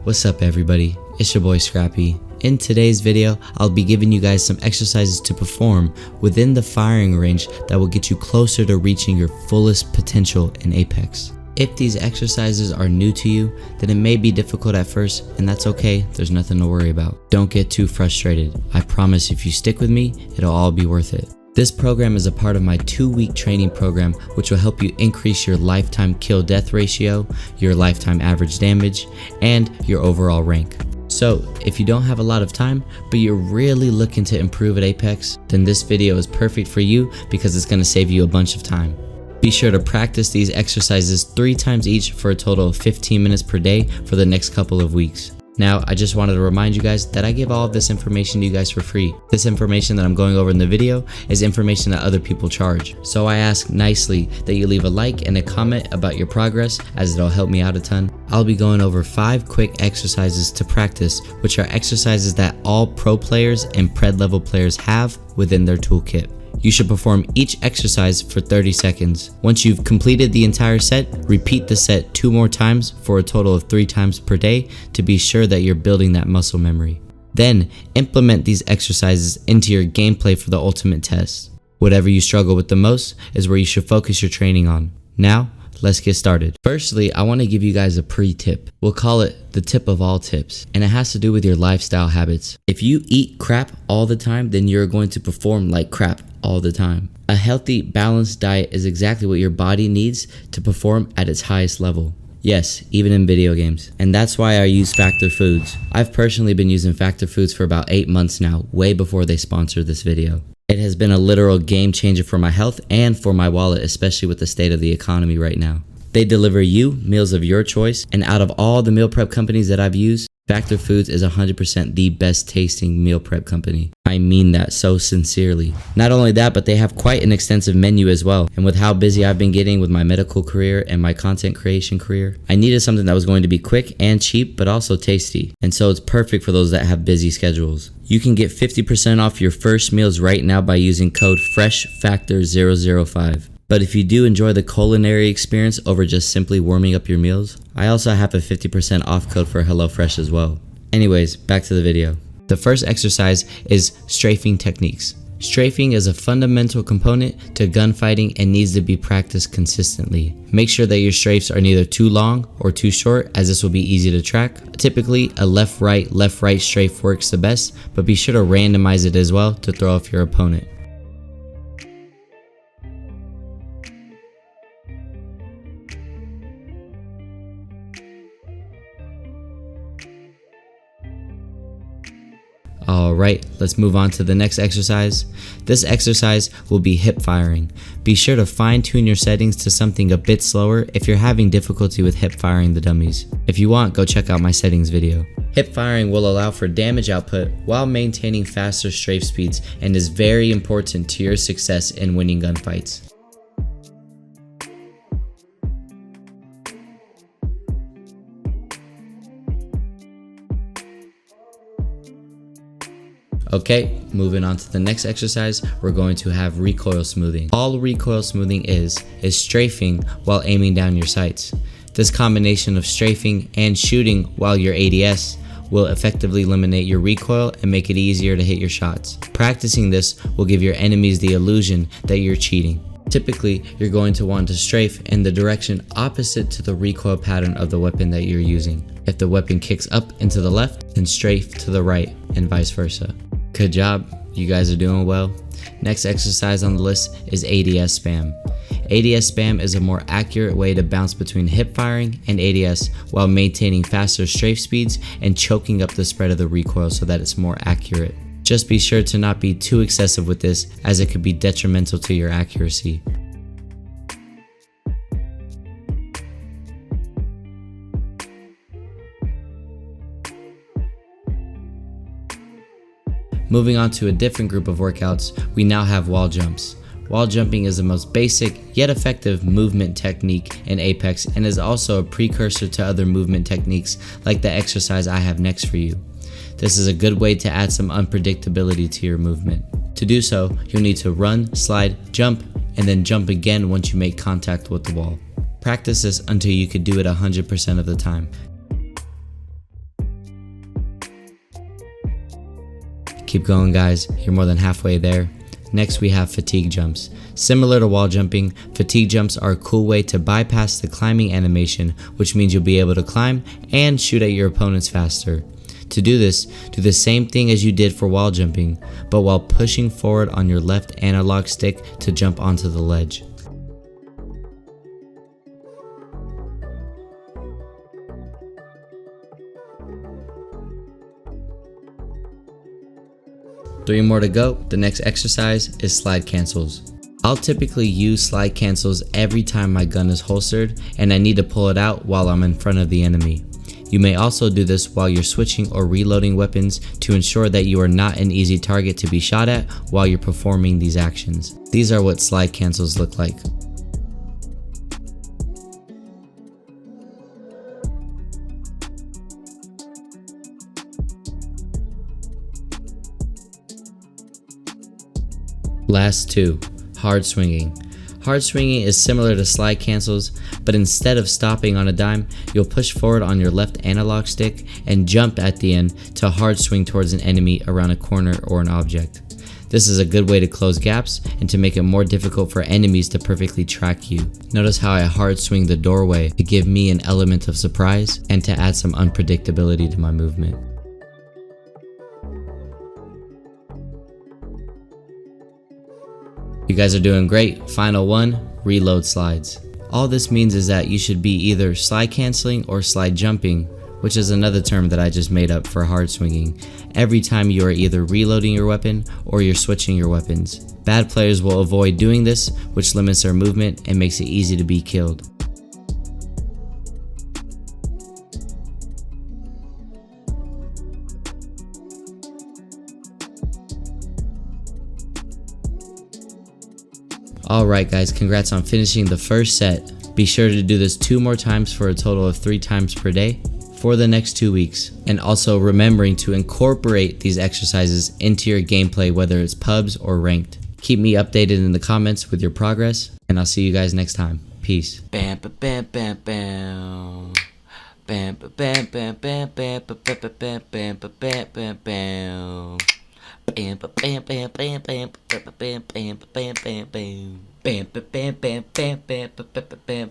What's up everybody, it's your boy Scrappy. In today's video, I'll be giving you guys some exercises to perform within the firing range that will get you closer to reaching your fullest potential in Apex. If these exercises are new to you, then it may be difficult at first, and that's okay, there's nothing to worry about. Don't get too frustrated. I promise if you stick with me, it'll all be worth it. This program is a part of my 2-week training program, which will help you increase your lifetime kill-death ratio, your lifetime average damage, and your overall rank. So, if you don't have a lot of time, but you're really looking to improve at Apex, then this video is perfect for you because it's going to save you a bunch of time. Be sure to practice these exercises 3 times each for a total of 15 minutes per day for the next couple of weeks. Now, I just wanted to remind you guys that I give all of this information to you guys for free. This information that I'm going over in the video is information that other people charge. So I ask nicely that you leave a like and a comment about your progress, as it'll help me out a ton. I'll be going over 5 quick exercises to practice, which are exercises that all pro players and PRED level players have within their toolkit. You should perform each exercise for 30 seconds. Once you've completed the entire set, repeat the set 2 more times for a total of 3 times per day to be sure that you're building that muscle memory. Then, implement these exercises into your gameplay for the ultimate test. Whatever you struggle with the most is where you should focus your training on. Now, let's get started. Firstly, I want to give you guys a pre-tip. We'll call it the tip of all tips, and it has to do with your lifestyle habits. If you eat crap all the time, then you're going to perform like crap all the time. A healthy, balanced diet is exactly what your body needs to perform at its highest level. Yes, even in video games. And that's why I use Factor Foods. I've personally been using Factor Foods for about 8 months now, way before they sponsored this video. It has been a literal game changer for my health and for my wallet, especially with the state of the economy right now. They deliver you meals of your choice, and out of all the meal prep companies that I've used, Factor Foods is 100% the best tasting meal prep company. I mean that so sincerely. Not only that, but they have quite an extensive menu as well. And with how busy I've been getting with my medical career and my content creation career, I needed something that was going to be quick and cheap, but also tasty. And so it's perfect for those that have busy schedules. You can get 50% off your first meals right now by using code FRESHFACTOR005. But if you do enjoy the culinary experience over just simply warming up your meals, I also have a 50% off code for HelloFresh as well. Anyways, back to the video. The first exercise is strafing techniques. Strafing is a fundamental component to gunfighting and needs to be practiced consistently. Make sure that your strafes are neither too long or too short, as this will be easy to track. Typically, a left-right strafe works the best, but be sure to randomize it as well to throw off your opponent. Alright, let's move on to the next exercise. This exercise will be hip firing. Be sure to fine tune your settings to something a bit slower if you're having difficulty with hip firing the dummies. If you want, go check out my settings video. Hip firing will allow for damage output while maintaining faster strafe speeds and is very important to your success in winning gunfights. Okay, moving on to the next exercise, we're going to have recoil smoothing. All recoil smoothing is strafing while aiming down your sights. This combination of strafing and shooting while you're ADS will effectively eliminate your recoil and make it easier to hit your shots. Practicing this will give your enemies the illusion that you're cheating. Typically, you're going to want to strafe in the direction opposite to the recoil pattern of the weapon that you're using. If the weapon kicks up and to the left, then strafe to the right and vice versa. Good job, you guys are doing well. Next exercise on the list is ADS spam. ADS spam is a more accurate way to bounce between hip firing and ADS while maintaining faster strafe speeds and choking up the spread of the recoil so that it's more accurate. Just be sure to not be too excessive with this, as it could be detrimental to your accuracy. Moving on to a different group of workouts, we now have wall jumps. Wall jumping is the most basic yet effective movement technique in Apex and is also a precursor to other movement techniques like the exercise I have next for you. This is a good way to add some unpredictability to your movement. To do so, you'll need to run, slide, jump, and then jump again once you make contact with the wall. Practice this until you can do it 100% of the time. Keep going, guys, you're more than halfway there. Next we have fatigue jumps. Similar to wall jumping, fatigue jumps are a cool way to bypass the climbing animation, which means you'll be able to climb and shoot at your opponents faster. To do this, do the same thing as you did for wall jumping, but while pushing forward on your left analog stick to jump onto the ledge. Three more to go. The next exercise is slide cancels. I'll typically use slide cancels every time my gun is holstered and I need to pull it out while I'm in front of the enemy. You may also do this while you're switching or reloading weapons to ensure that you are not an easy target to be shot at while you're performing these actions. These are what slide cancels look like. Last two, hard swinging. Hard swinging is similar to slide cancels, but instead of stopping on a dime, you'll push forward on your left analog stick and jump at the end to hard swing towards an enemy around a corner or an object. This is a good way to close gaps and to make it more difficult for enemies to perfectly track you. Notice how I hard swing the doorway to give me an element of surprise and to add some unpredictability to my movement. You guys are doing great. Final one, reload slides. All this means is that you should be either slide canceling or slide jumping, which is another term that I just made up for hard swinging, every time you are either reloading your weapon or you're switching your weapons. Bad players will avoid doing this, which limits their movement and makes it easy to be killed. Alright guys, congrats on finishing the first set. Be sure to do this 2 more times for a total of 3 times per day for the next 2 weeks. And also remembering to incorporate these exercises into your gameplay, whether it's pubs or ranked. Keep me updated in the comments with your progress, and I'll see you guys next time. Peace. Bam bam bam bam. Bam bam bam bam bam bam bam bam bam bam bam. Bam bam bam bam bam bam bam bam bam bam bam bam bam bam bam bam bam bam